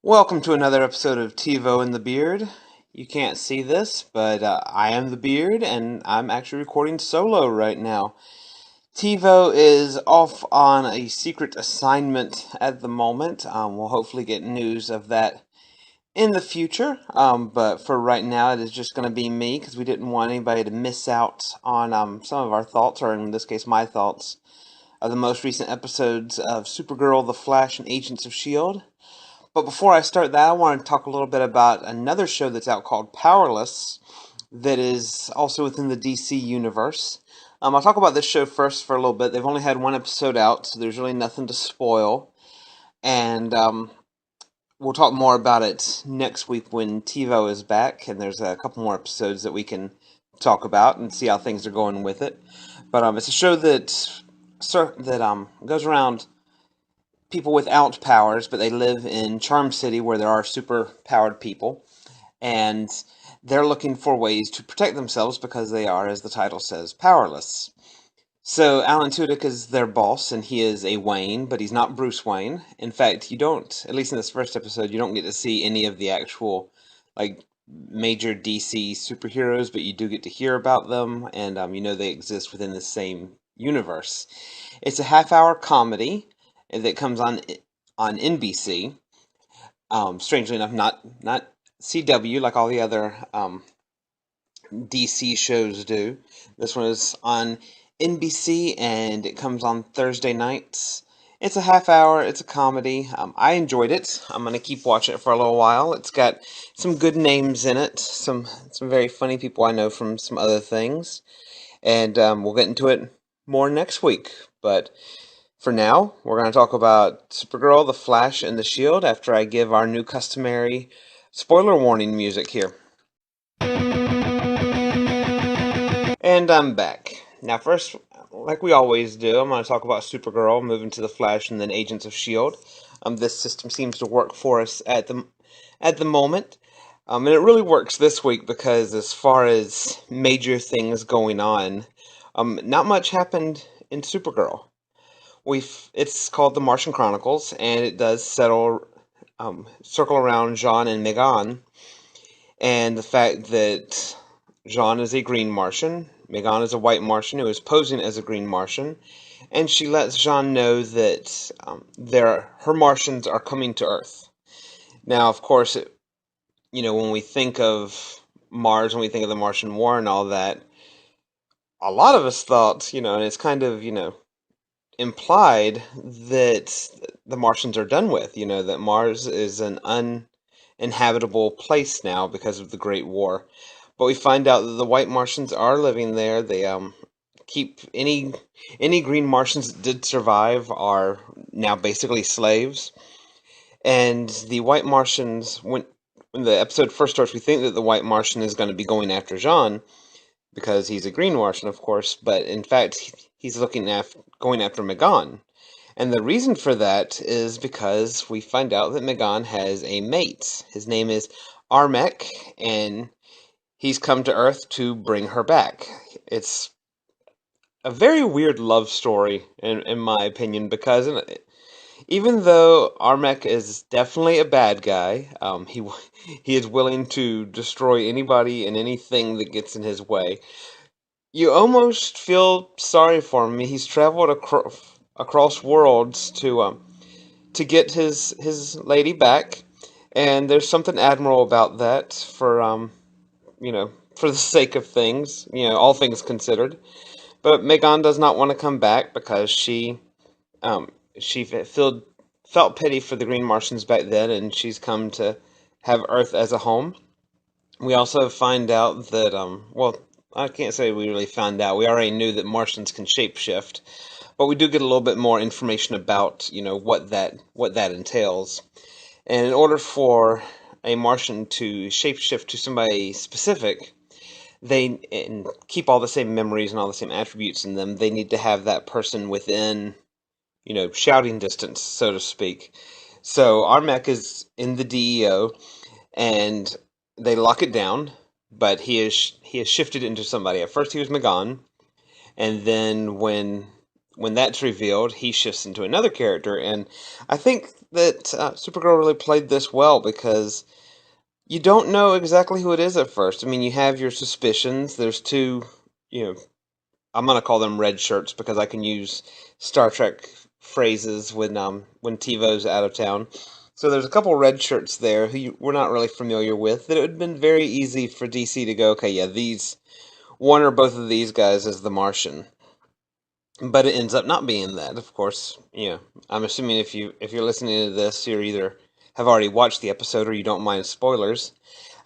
Welcome to another episode of TeeVo and the Beard. You can't see this, but I am the Beard, and I'm actually recording solo right now. TeeVo is off on a secret assignment at the moment. We'll hopefully get news of that in the future, but for right now, it is just going to be me because we didn't want anybody to miss out on some of our thoughts, or in this case, my thoughts, of the most recent episodes of Supergirl, The Flash, and Agents of S.H.I.E.L.D. But before I start that, I want to talk a little bit about another show that's out called Powerless that is also within the DC universe. I'll talk about this show first for a little bit. They've only had one episode out, so there's really nothing to spoil. And we'll talk more about it next week when TiVo is back, and there's a couple more episodes that we can talk about and see how things are going with it. But it's a show that goes around people without powers, but they live in Charm City where there are super powered people, and they're looking for ways to protect themselves because they are, as the title says, powerless. So Alan Tudyk is their boss, and he is a Wayne, but he's not Bruce Wayne. In fact, you don't, at least in this first episode, you don't get to see any of the actual, like, major DC superheroes, but you do get to hear about them, and you know they exist within the same universe. It's a half-hour comedy that comes on NBC. Strangely enough, not CW like all the other DC shows do. This one is on NBC and it comes on Thursday nights. It's a half hour. It's a comedy. I enjoyed it. I'm gonna keep watching it for a little while. It's got some good names in it. Some very funny people I know from some other things, and we'll get into it more next week. But for now, we're going to talk about Supergirl, The Flash, and the Shield after I give our new customary spoiler warning music here. And I'm back. Now, first, like we always do, I'm going to talk about Supergirl, moving to The Flash, and then Agents of S.H.I.E.L.D. This system seems to work for us at the moment. And it really works this week because as far as major things going on, not much happened in Supergirl. It's called The Martian Chronicles, and it does circle around Jean and Megan, and the fact that Jean is a green Martian, Megan is a white Martian who is posing as a green Martian, and she lets Jean know that her Martians are coming to Earth. Now, of course, when we think of Mars, when we think of the Martian War and all that, a lot of us thought, and it's kind of, implied that the Martians are done with, that Mars is an uninhabitable place now because of the Great War. But we find out that the white Martians are living there. They keep any green Martians that did survive are now basically slaves. And the white Martians, when the episode first starts, we think that the white Martian is going to be going after Jean because he's a green Martian, of course, but in fact, he's going after Megan. And the reason for that is because we find out that Megan has a mate. His name is Armek, and he's come to Earth to bring her back. It's a very weird love story, in my opinion, because even though Armek is definitely a bad guy, he is willing to destroy anybody and anything that gets in his way. You almost feel sorry for him. He's traveled across worlds to get his lady back, and there's something admirable about that for the sake of things, all things considered. But Megan does not want to come back because she felt pity for the Green Martians back then, and she's come to have Earth as a home. We also find out that, well, I can't say we really found out. We already knew that Martians can shapeshift, but we do get a little bit more information about, what that entails. And in order for a Martian to shapeshift to somebody specific, and keep all the same memories and all the same attributes in them, they need to have that person within, shouting distance, so to speak. So Armek is in the DEO, and they lock it down, but he has shifted into somebody. At first he was Megan, and then when when that's revealed, he shifts into another character, and I think that Supergirl really played this well because you don't know exactly who it is at first. I mean, you have your suspicions. There's two, you know, I'm gonna call them red shirts because I can use Star Trek phrases when TiVo's out of town. So there's a couple red shirts there who we're not really familiar with. That it would have been very easy for DC to go, okay, yeah, these one or both of these guys is the Martian. But it ends up not being that, of course. I'm assuming if you're listening to this, you're either have already watched the episode or you don't mind spoilers.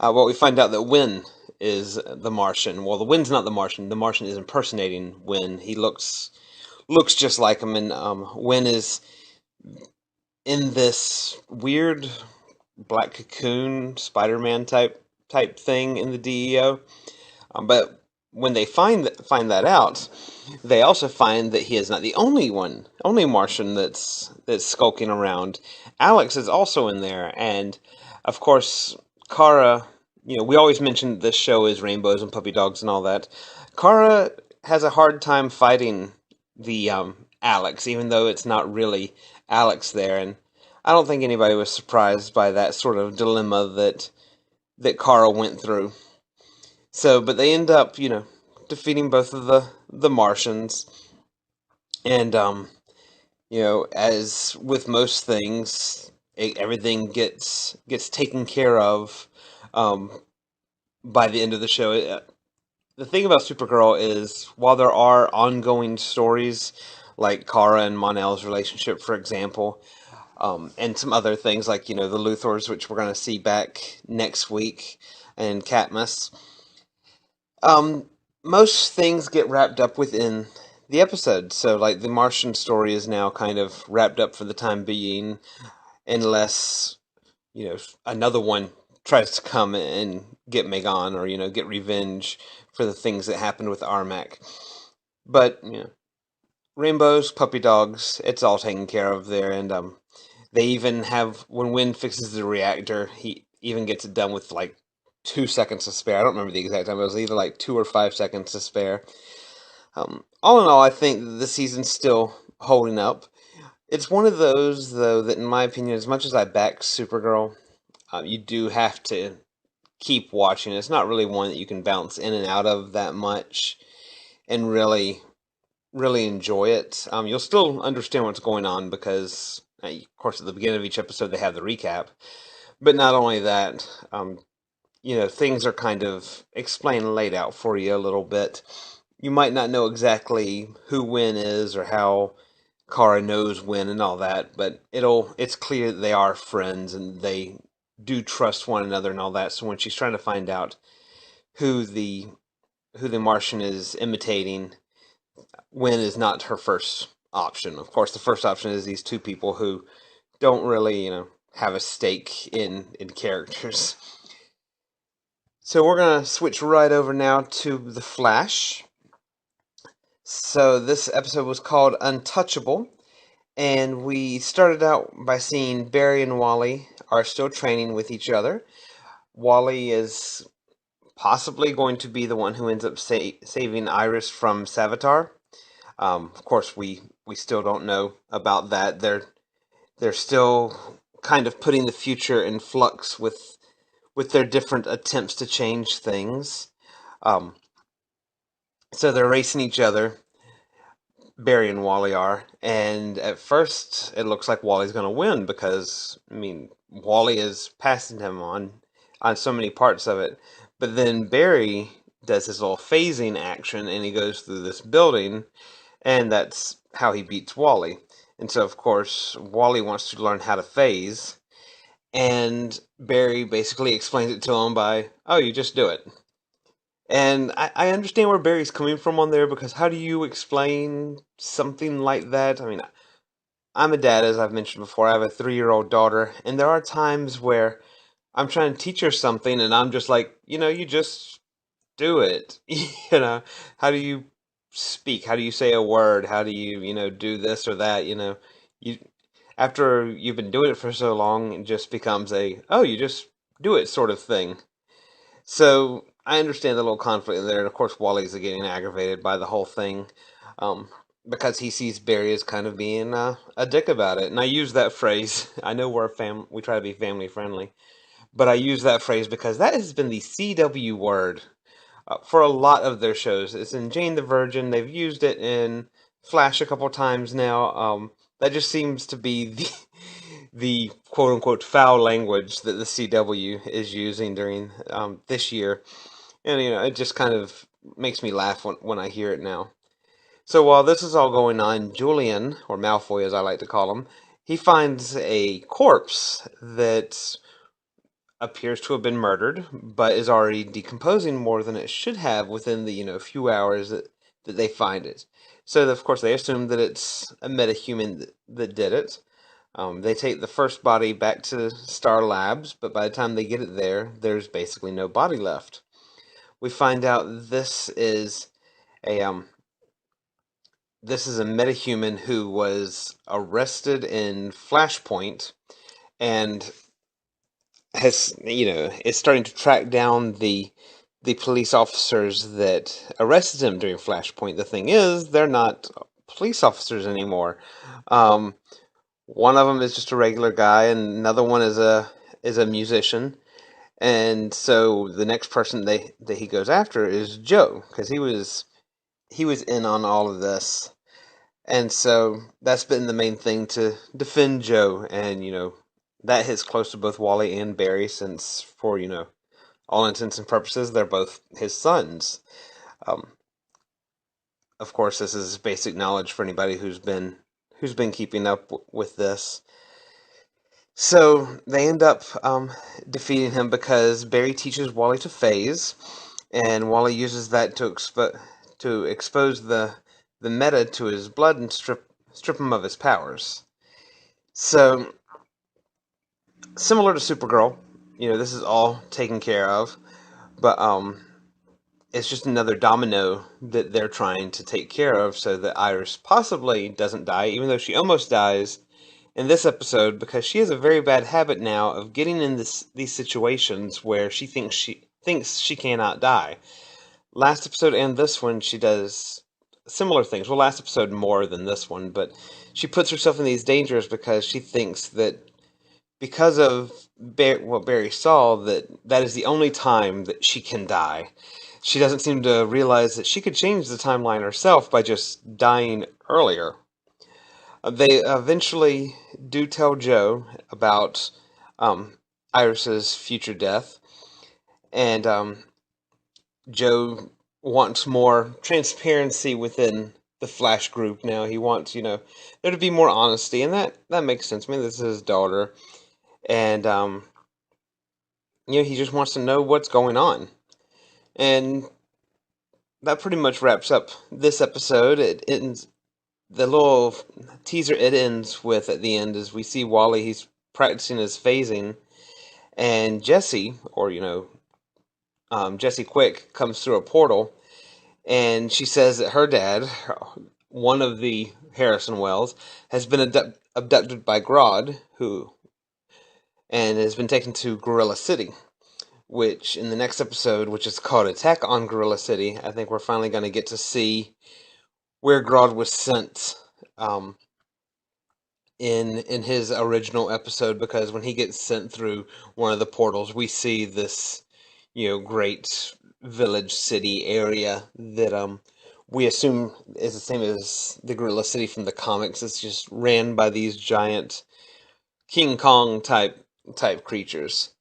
Well, we find out that Wynn is the Martian. Well, the Wynn's not the Martian. The Martian is impersonating Wynn. He looks just like him, and Wynn is in this weird black cocoon Spider-Man type thing in the DEO. But when they find that out, they also find that he is not the only Martian that's skulking around. Alex is also in there, and of course, Kara. We always mention this show is rainbows and puppy dogs and all that. Kara has a hard time fighting the Alex, even though it's not really Alex there, and I don't think anybody was surprised by that sort of dilemma that Kara went through. So, but they end up, defeating both of the Martians, and as with most things, everything gets taken care of um, by the end of the show. The thing about Supergirl is, while there are ongoing stories like Kara and Mon-El's relationship, for example, and some other things like the Luthors, which we're going to see back next week, and Katniss. Um, Most things get wrapped up within the episode. So, like, the Martian story is now kind of wrapped up for the time being, unless, another one tries to come and get Megan or, get revenge for the things that happened with Armac. But, rainbows, puppy dogs, it's all taken care of there. And they even have, when Wynn fixes the reactor, he even gets it done with, like, 2 seconds to spare. I don't remember the exact time. It was either like 2 or 5 seconds to spare. All in all, I think the season's still holding up. It's one of those, though, that in my opinion, as much as I back Supergirl, you do have to keep watching. It's not really one that you can bounce in and out of that much and really enjoy it. You'll still understand what's going on because, of course, at the beginning of each episode they have the recap. But not only that, things are kind of explained, laid out for you a little bit. You might not know exactly who Wynn is or how Kara knows Wynn and all that, but it's clear that they are friends and they do trust one another and all that. So when she's trying to find out who the Martian is imitating, Wynn is not her first option. Of course, the first option is these two people who don't really, have a stake in characters. So we're going to switch right over now to The Flash. So this episode was called Untouchable, and we started out by seeing Barry and Wally are still training with each other. Wally is possibly going to be the one who ends up saving Iris from Savitar. Of course, we still don't know about that. They're still kind of putting the future in flux with their different attempts to change things. So they're racing each other, Barry and Wally are, and at first it looks like Wally's going to win because, I mean, Wally is passing him on so many parts of it. But then Barry does his little phasing action and he goes through this building, and that's how he beats Wally. And so, of course, Wally wants to learn how to phase, and Barry basically explains it to him by, oh, you just do it. And I understand where Barry's coming from on there because how do you explain something like that? I mean, I'm a dad, as I've mentioned before. I have a 3-year-old daughter, and there are times where I'm trying to teach her something, and I'm just like, you just do it. How do you speak? How do you say a word? How do you, do this or that? You after you've been doing it for so long, it just becomes oh, you just do it sort of thing. So I understand the little conflict there, and of course Wally's getting aggravated by the whole thing. Um, because he sees Barry as kind of being a dick about it. And I use that phrase. I know we try to be family friendly, but I use that phrase because that has been the CW word for a lot of their shows. It's in Jane the Virgin. They've used it in Flash a couple times now. That just seems to be the quote unquote foul language that the CW is using during this year, and it just kind of makes me laugh when I hear it now. So while this is all going on, Julian, or Malfoy as I like to call him, he finds a corpse that appears to have been murdered, but is already decomposing more than it should have within the few hours that they find it. So of course they assume that it's a metahuman that did it. They take the first body back to Star Labs, but by the time they get it there, there's basically no body left. We find out a this is a metahuman who was arrested in Flashpoint and is starting to track down the police officers that arrested him during Flashpoint. The thing is, they're not police officers anymore. Um, One of them is just a regular guy, and another one is a musician. And so the next person that he goes after is Joe, because he was in on all of this. And so that's been the main thing to defend Joe, and that hits close to both Wally and Barry, since for all intents and purposes they're both his sons. Um, of course, this is basic knowledge for anybody who's been keeping up with this. So they end up defeating him because Barry teaches Wally to phase, and Wally uses that to expose the meta to his blood and strip him of his powers. So similar to Supergirl, this is all taken care of, but it's just another domino that they're trying to take care of so that Iris possibly doesn't die, even though she almost dies in this episode, because she has a very bad habit now of getting in these situations where she thinks she cannot die. Last episode and this one, she does similar things. Well, last episode more than this one, but she puts herself in these dangers because she thinks that because of what Barry saw, that is the only time that she can die. She doesn't seem to realize that she could change the timeline herself by just dying earlier. They eventually do tell Joe about Iris's future death, and Joe wants more transparency within the Flash group now. He wants, there to be more honesty, and that makes sense. I mean, this is his daughter, and he just wants to know what's going on. And that pretty much wraps up this episode. It ends the little teaser it ends with at the end is we see Wally, he's practicing his phasing, and Jesse, or Jesse Quick, comes through a portal, and she says that her dad, one of the Harrison Wells, has been abducted by Grodd, and has been taken to Gorilla City, which in the next episode, which is called Attack on Gorilla City, I think we're finally going to get to see where Grodd was sent in his original episode, because when he gets sent through one of the portals, we see this great village city area that we assume is the same as the Gorilla City from the comics. It's just ran by these giant King Kong type creatures.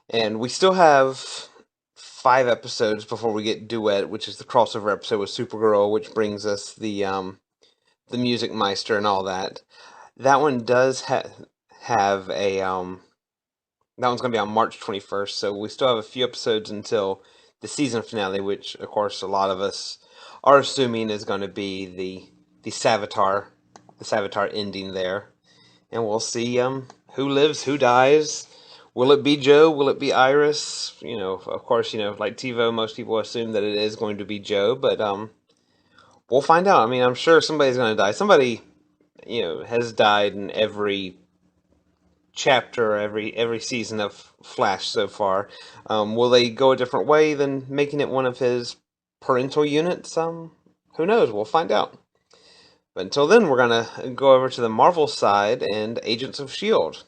And we still have 5 episodes before we get Duet, which is the crossover episode with Supergirl, which brings us the Music Meister and all that. That one does have a that one's going to be on March 21st, so we still have a few episodes until the season finale, which of course a lot of us are assuming is going to be the Savitar ending there, and we'll see who lives, who dies. Will it be Joe? Will it be Iris? Of course, like TiVo, most people assume that it is going to be Joe, but we'll find out. I mean, I'm sure somebody's going to die. Somebody, has died in every chapter, every season of Flash so far. Will they go a different way than making it one of his parental units? Who knows? We'll find out. But until then, we're gonna go over to the Marvel side and Agents of S.H.I.E.L.D.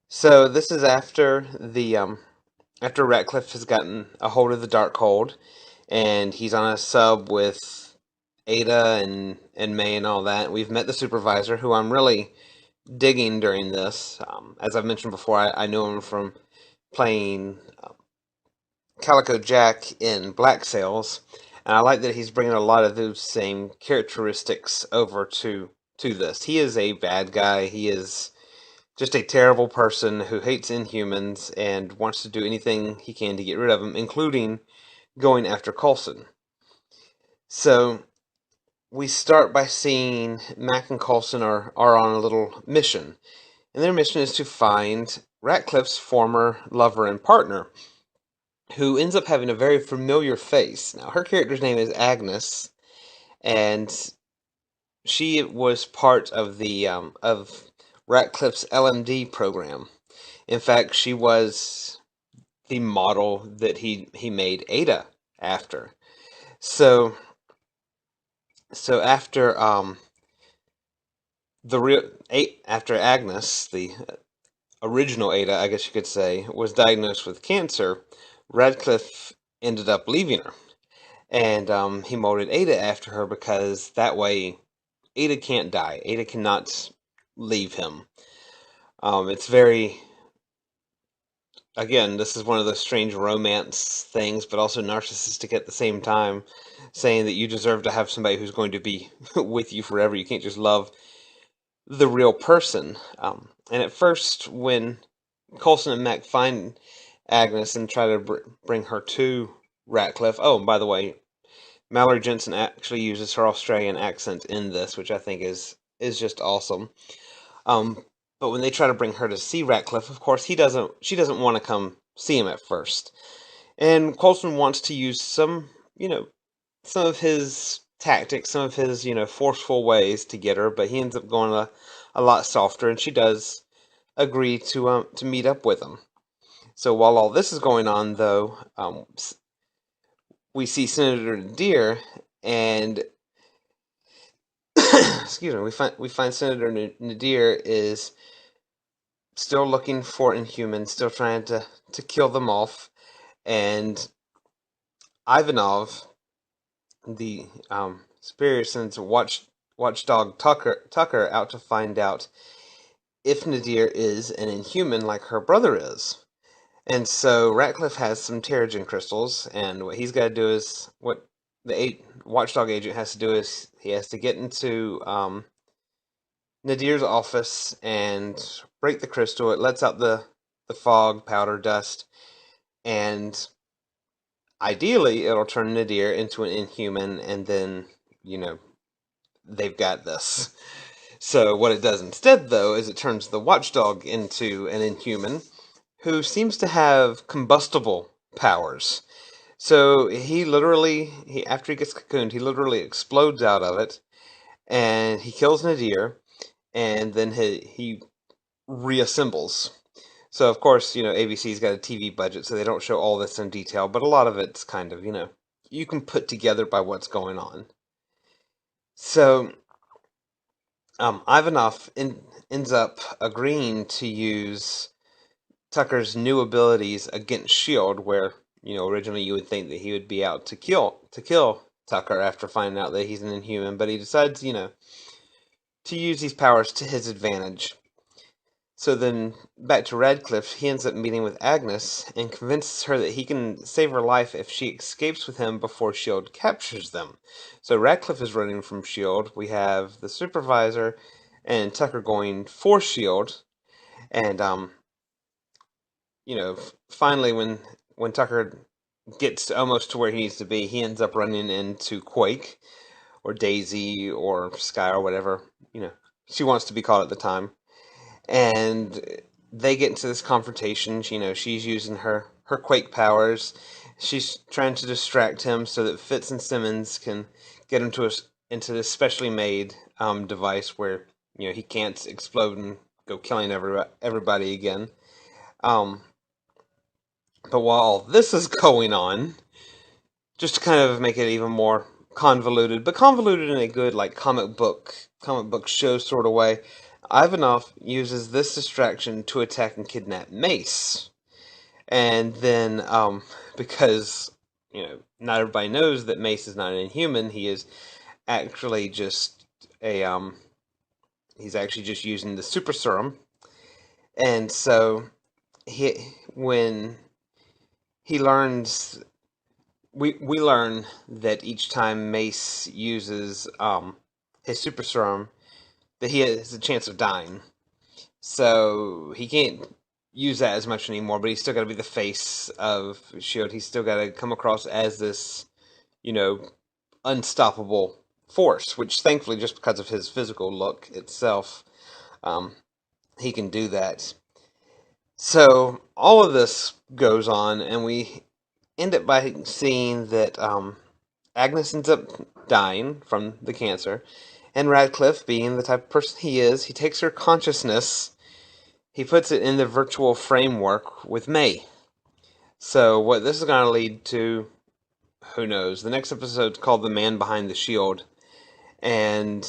So this is after the after Ratcliffe has gotten a hold of the Darkhold, and he's on a sub with Ada and May and all that. We've met the supervisor, who I'm really digging during this. As I've mentioned before, I know him from playing Calico Jack in Black Sails, and I like that he's bringing a lot of those same characteristics over to this. He is a bad guy. He is just a terrible person who hates Inhumans and wants to do anything he can to get rid of them, including going after Coulson. So we start by seeing Mac and Coulson are on a little mission, and their mission is to find Ratcliffe's former lover and partner, who ends up having a very familiar face. Now, her character's name is Agnes, and she was part of the of Ratcliffe's LMD program. In fact, she was the model that he made Ada after. So after after Agnes, the original Ada, I guess you could say, was diagnosed with cancer, Radcliffe ended up leaving her, and he molded Ada after her because that way Ada can't die. Ada cannot leave him. It's very, again, this is one of those strange romance things, but also narcissistic at the same time, saying that you deserve to have somebody who's going to be with you forever. You can't just love the real person. And at first, when Coulson and Mac find Agnes and try to bring her to Ratcliffe. Oh, and by the way, Mallory Jensen actually uses her Australian accent in this, which I think is just awesome. But when they try to bring her to see Ratcliffe, of course, she doesn't want to come see him at first. And Coulson wants to use some of his tactics, some of his, forceful ways to get her, but he ends up going a lot softer, and she does agree to meet up with him. So while all this is going on, though, we see Senator Nadir, and excuse me, we find Senator Nadir is still looking for Inhumans, still trying to kill them off, and Ivanov, the superior, sends watchdog Tucker out to find out if Nadir is an Inhuman like her brother is. And so Ratcliffe has some Terrigen crystals, and what he's got to do is, what the watchdog agent has to do is, he has to get into Nadir's office and break the crystal. It lets out the fog, powder, dust, and ideally it'll turn Nadir into an Inhuman, and then, they've got this. So what it does instead, though, is it turns the watchdog into an Inhuman, who seems to have combustible powers. So after he gets cocooned, he literally explodes out of it, and he kills Nadir, and then he reassembles. So of course, ABC's got a TV budget, so they don't show all this in detail, but a lot of it's kind of, you can put together by what's going on. So Ivanov ends up agreeing to use Tucker's new abilities against S.H.I.E.L.D., where, originally you would think that he would be out to kill Tucker after finding out that he's an Inhuman, but he decides, to use these powers to his advantage. So then, back to Radcliffe, he ends up meeting with Agnes and convinces her that he can save her life if she escapes with him before S.H.I.E.L.D. captures them. So Radcliffe is running from S.H.I.E.L.D. We have the supervisor and Tucker going for S.H.I.E.L.D. And, finally when Tucker gets almost to where he needs to be, he ends up running into Quake, or Daisy, or Sky, or whatever, she wants to be called at the time. And they get into this confrontation. She's using her Quake powers. She's trying to distract him so that Fitz and Simmons can get into this specially made device where, he can't explode and go killing everybody again. But while all this is going on, just to kind of make it even more convoluted, but convoluted in a good like comic book show sort of way. Ivanov uses this distraction to attack and kidnap Mace, and then because not everybody knows that Mace is not an Inhuman, he is actually just a he's actually just using the super serum, and so when he learns we learn that each time Mace uses his super serum, that he has a chance of dying. So he can't use that as much anymore, but he's still got to be the face of S.H.I.E.L.D. He's still got to come across as this, unstoppable force, which thankfully, just because of his physical look itself, he can do that. So all of this goes on, and we end up by seeing that Agnes ends up dying from the cancer, and Radcliffe, being the type of person he is, he takes her consciousness, he puts it in the virtual framework with May. So what this is going to lead to, who knows? The next episode's called "The Man Behind the Shield," and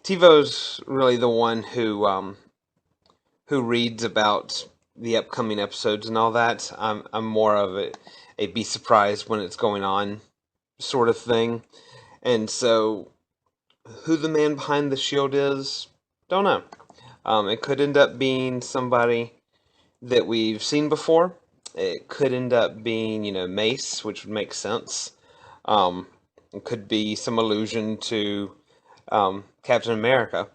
TeeVo's really the one who reads about the upcoming episodes and all that. I'm more of a be surprised when it's going on sort of thing. And so, who the man behind the shield is, don't know. It could end up being somebody that we've seen before. It could end up being, Mace, which would make sense. It could be some allusion to Captain America,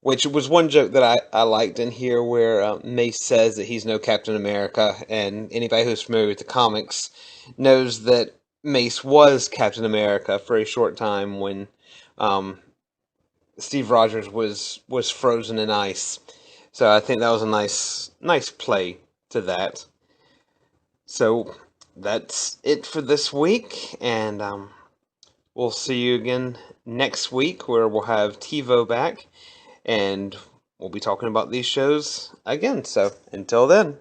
which was one joke that I liked in here where Mace says that he's no Captain America, and anybody who's familiar with the comics knows that Mace was Captain America for a short time when Steve Rogers was frozen in ice. So I think that was a nice play to that. So that's it for this week, and we'll see you again next week where we'll have TeeVo back, and we'll be talking about these shows again. So until then.